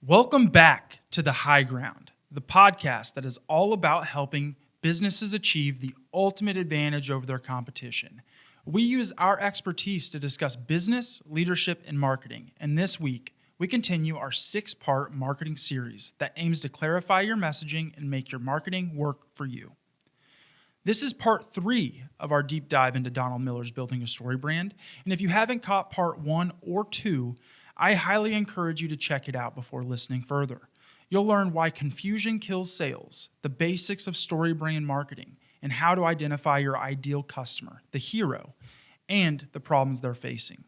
Welcome back to The High Ground, the podcast that is all about helping businesses achieve the ultimate advantage over their competition. We use our expertise to discuss business, leadership, and marketing. And this week, we continue our 6-part marketing series that aims to clarify your messaging and make your marketing work for you. This is part 3 of our deep dive into Donald Miller's Building a StoryBrand. And if you haven't caught part 1 or 2, I highly encourage you to check it out before listening further. You'll learn why confusion kills sales, the basics of StoryBrand marketing, and how to identify your ideal customer, the hero, and the problems they're facing.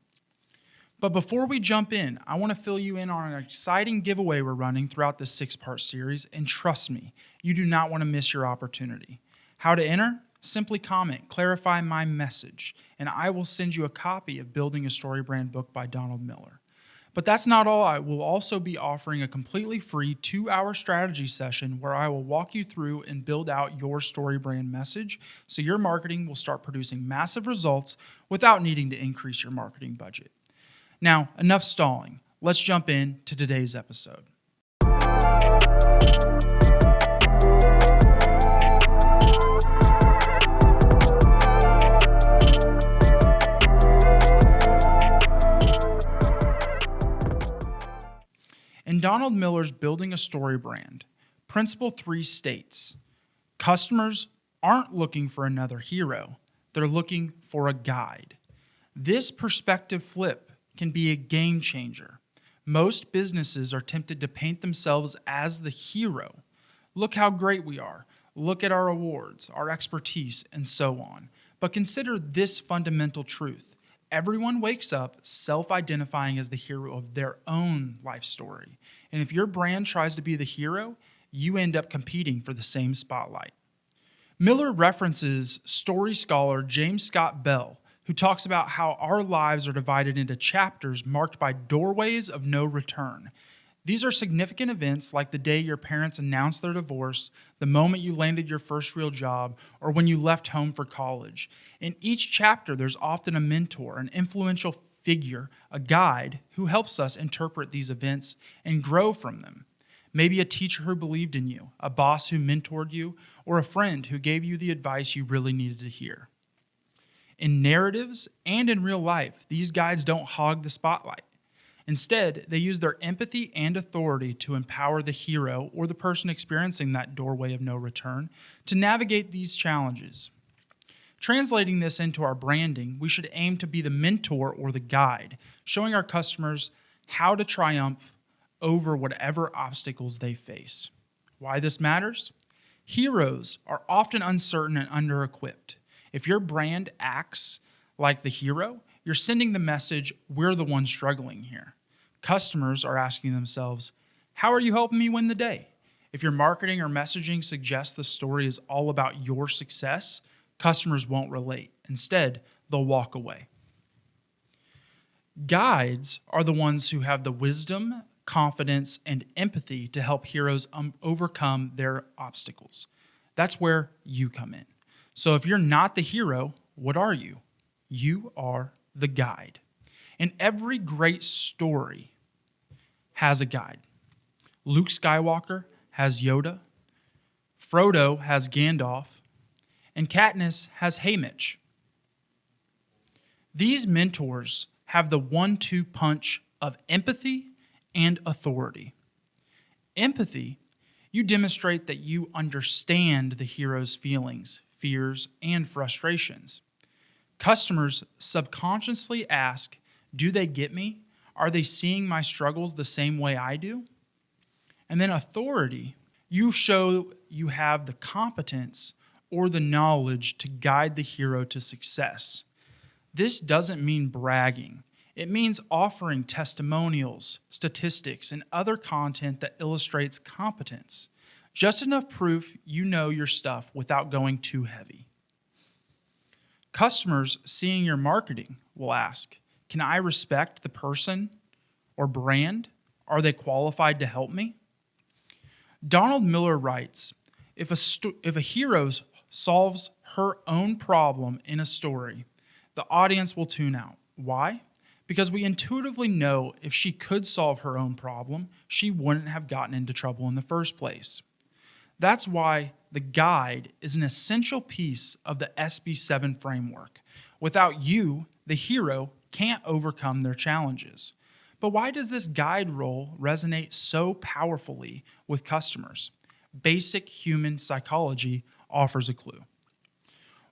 But before we jump in, I want to fill you in on an exciting giveaway we're running throughout this 6-part series, and trust me, you do not want to miss your opportunity. How to enter? Simply comment, clarify my message, and I will send you a copy of Building a StoryBrand book by Donald Miller. But that's not all. I will also be offering a completely free 2-hour strategy session where I will walk you through and build out your StoryBrand message so your marketing will start producing massive results without needing to increase your marketing budget. Now, enough stalling. Let's jump in to today's episode. In Donald Miller's Building a StoryBrand, Principle 3 states, customers aren't looking for another hero, they're looking for a guide. This perspective flip can be a game changer. Most businesses are tempted to paint themselves as the hero. Look how great we are. Look at our awards, our expertise, and so on. But consider this fundamental truth. Everyone wakes up self-identifying as the hero of their own life story. And if your brand tries to be the hero, you end up competing for the same spotlight. Miller references story scholar James Scott Bell, who talks about how our lives are divided into chapters marked by doorways of no return. These are significant events like the day your parents announced their divorce, the moment you landed your first real job, or when you left home for college. In each chapter, there's often a mentor, an influential figure, a guide who helps us interpret these events and grow from them. Maybe a teacher who believed in you, a boss who mentored you, or a friend who gave you the advice you really needed to hear. In narratives and in real life, these guides don't hog the spotlight. Instead, they use their empathy and authority to empower the hero or the person experiencing that doorway of no return to navigate these challenges. Translating this into our branding, we should aim to be the mentor or the guide, showing our customers how to triumph over whatever obstacles they face. Why this matters? Heroes are often uncertain and under-equipped. If your brand acts like the hero, you're sending the message, we're the ones struggling here. Customers are asking themselves, how are you helping me win the day? If your marketing or messaging suggests the story is all about your success, customers won't relate. Instead, they'll walk away. Guides are the ones who have the wisdom, confidence, and empathy to help heroes overcome their obstacles. That's where you come in. So if you're not the hero, what are you? You are the guide. And every great story has a guide. Luke Skywalker has Yoda, Frodo has Gandalf, and Katniss has Haymitch. These mentors have the 1-2 punch of empathy and authority. Empathy, you demonstrate that you understand the hero's feelings, fears, and frustrations. Customers subconsciously ask, do they get me? Are they seeing my struggles the same way I do? And then authority, you show you have the competence or the knowledge to guide the hero to success. This doesn't mean bragging. It means offering testimonials, statistics, and other content that illustrates competence. Just enough proof you know your stuff without going too heavy. Customers seeing your marketing will ask, can I respect the person or brand? Are they qualified to help me? Donald Miller writes, if a hero solves her own problem in a story, the audience will tune out. Why? because we intuitively know if she could solve her own problem, she wouldn't have gotten into trouble in the first place. That's why the guide is an essential piece of the SB7 framework. Without you, the hero, can't overcome their challenges. But why does this guide role resonate so powerfully with customers? Basic human psychology offers a clue.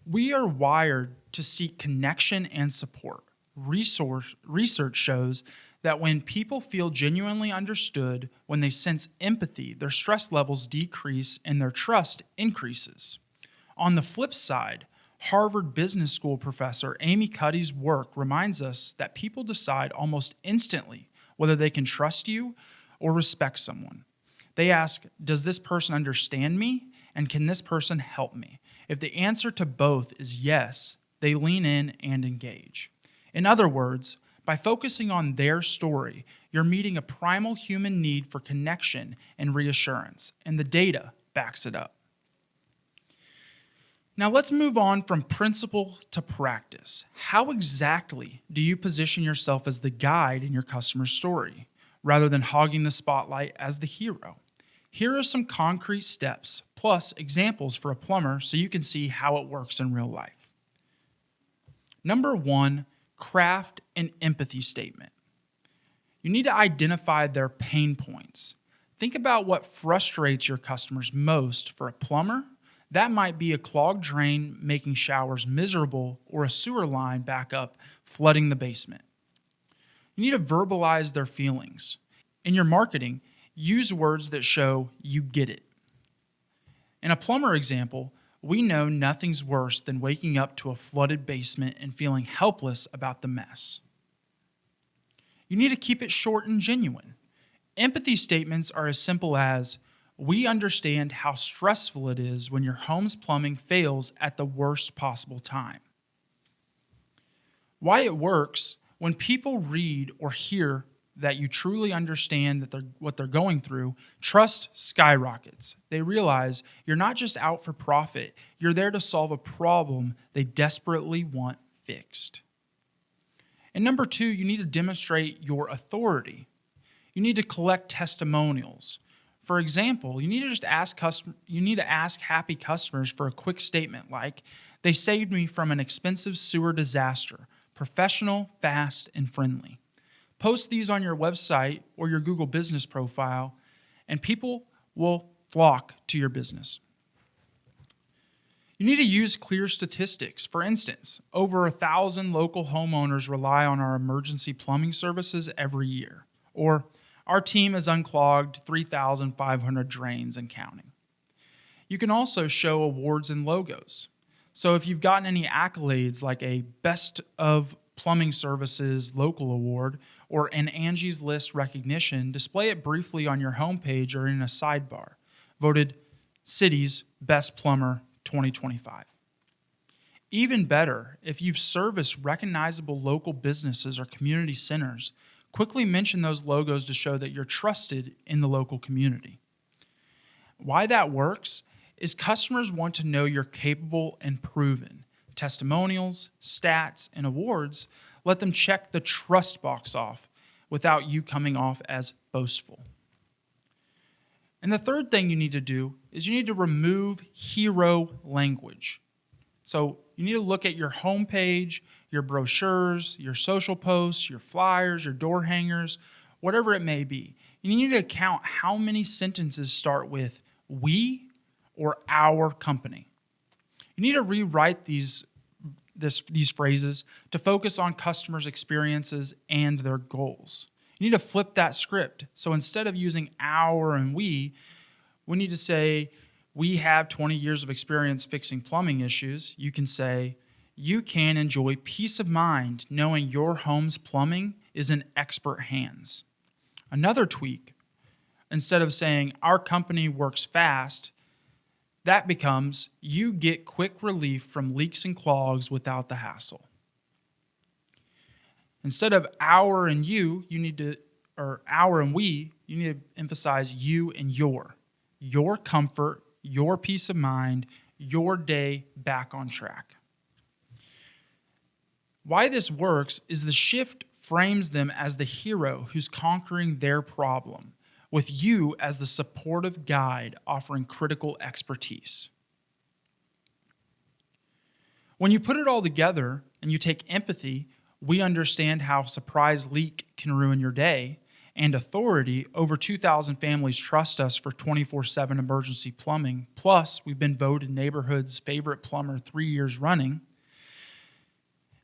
We are wired to seek connection and support. Research shows that when people feel genuinely understood, when they sense empathy, their stress levels decrease and their trust increases. On the flip side, Harvard Business School professor Amy Cuddy's work reminds us that people decide almost instantly whether they can trust you or respect someone. They ask, does this person understand me? And can this person help me? If the answer to both is yes, they lean in and engage. In other words, by focusing on their story, you're meeting a primal human need for connection and reassurance, and the data backs it up. Now let's move on from principle to practice. How exactly do you position yourself as the guide in your customer's story, rather than hogging the spotlight as the hero? Here are some concrete steps, plus examples for a plumber so you can see how it works in real life. Number 1, craft an empathy statement. You need to identify their pain points. Think about what frustrates your customers most. For a plumber, that might be a clogged drain making showers miserable or a sewer line backup flooding the basement. You need to verbalize their feelings. In your marketing, use words that show you get it. In a plumber example, we know nothing's worse than waking up to a flooded basement and feeling helpless about the mess. You need to keep it short and genuine. Empathy statements are as simple as, we understand how stressful it is when your home's plumbing fails at the worst possible time. Why it works: when people read or hear that you truly understand what they're going through, trust skyrockets. They realize you're not just out for profit, you're there to solve a problem they desperately want fixed. And number 2, you need to demonstrate your authority. You need to collect testimonials. For example, you need to ask happy customers for a quick statement like, they saved me from an expensive sewer disaster, professional, fast, and friendly. Post these on your website or your Google business profile, and people will flock to your business. You need to use clear statistics. For instance, over 1,000 local homeowners rely on our emergency plumbing services every year. Or, our team has unclogged 3,500 drains and counting. You can also show awards and logos. So if you've gotten any accolades like a Best of Plumbing Services Local Award or an Angie's List recognition, display it briefly on your homepage or in a sidebar. Voted City's Best Plumber 2025. Even better, if you've serviced recognizable local businesses or community centers, quickly mention those logos to show that you're trusted in the local community. Why that works is customers want to know you're capable and proven. Testimonials, stats, and awards let them check the trust box off without you coming off as boastful. And the third thing you need to do is you need to remove hero language. So you need to look at your homepage, your brochures, your social posts, your flyers, your door hangers, whatever it may be. You need to count how many sentences start with we or our company. You need to rewrite these phrases to focus on customers' experiences and their goals. You need to flip that script. So instead of using our and we need to say, we have 20 years of experience fixing plumbing issues. You can say, you can enjoy peace of mind knowing your home's plumbing is in expert hands. Another tweak, instead of saying, our company works fast, that becomes, you get quick relief from leaks and clogs without the hassle. Instead of our and you, our and we, you need to emphasize you and your comfort, your peace of mind, your day back on track. Why this works is the shift frames them as the hero who's conquering their problem, with you as the supportive guide offering critical expertise. When you put it all together and you take empathy, we understand how surprise leak can ruin your day, and authority, over 2,000 families trust us for 24/7 emergency plumbing. Plus, we've been voted neighborhood's favorite plumber 3 years running.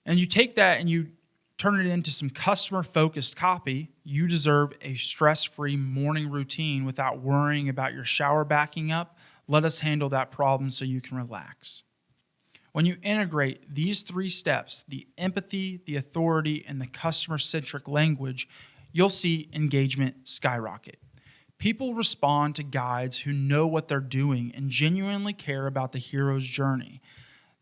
And you take that and you turn it into some customer-focused copy. You deserve a stress-free morning routine without worrying about your shower backing up. Let us handle that problem so you can relax. When you integrate these 3 steps, the empathy, the authority, and the customer-centric language, you'll see engagement skyrocket. People respond to guides who know what they're doing and genuinely care about the hero's journey.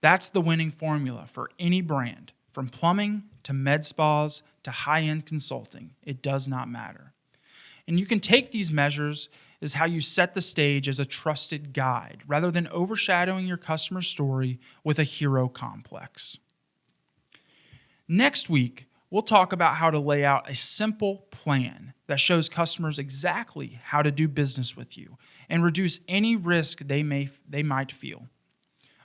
That's the winning formula for any brand, from plumbing to med spas to high-end consulting. It does not matter. And you can take these measures as how you set the stage as a trusted guide, rather than overshadowing your customer story with a hero complex. Next week, we'll talk about how to lay out a simple plan that shows customers exactly how to do business with you and reduce any risk they might feel.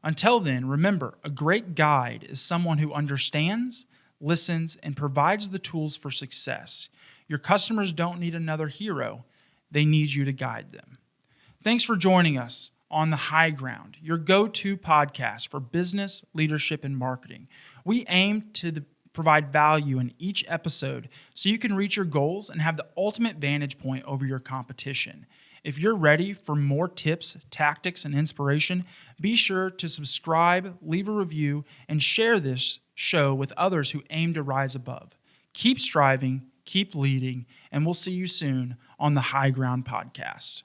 Until then, remember, a great guide is someone who understands, listens, and provides the tools for success. Your customers don't need another hero. They need you to guide them. Thanks for joining us on The High Ground, your go-to podcast for business, leadership, and marketing. We aim to provide value in each episode so you can reach your goals and have the ultimate vantage point over your competition. If you're ready for more tips, tactics, and inspiration, be sure to subscribe, leave a review, and share this show with others who aim to rise above. Keep striving, keep leading, and we'll see you soon on the High Ground podcast.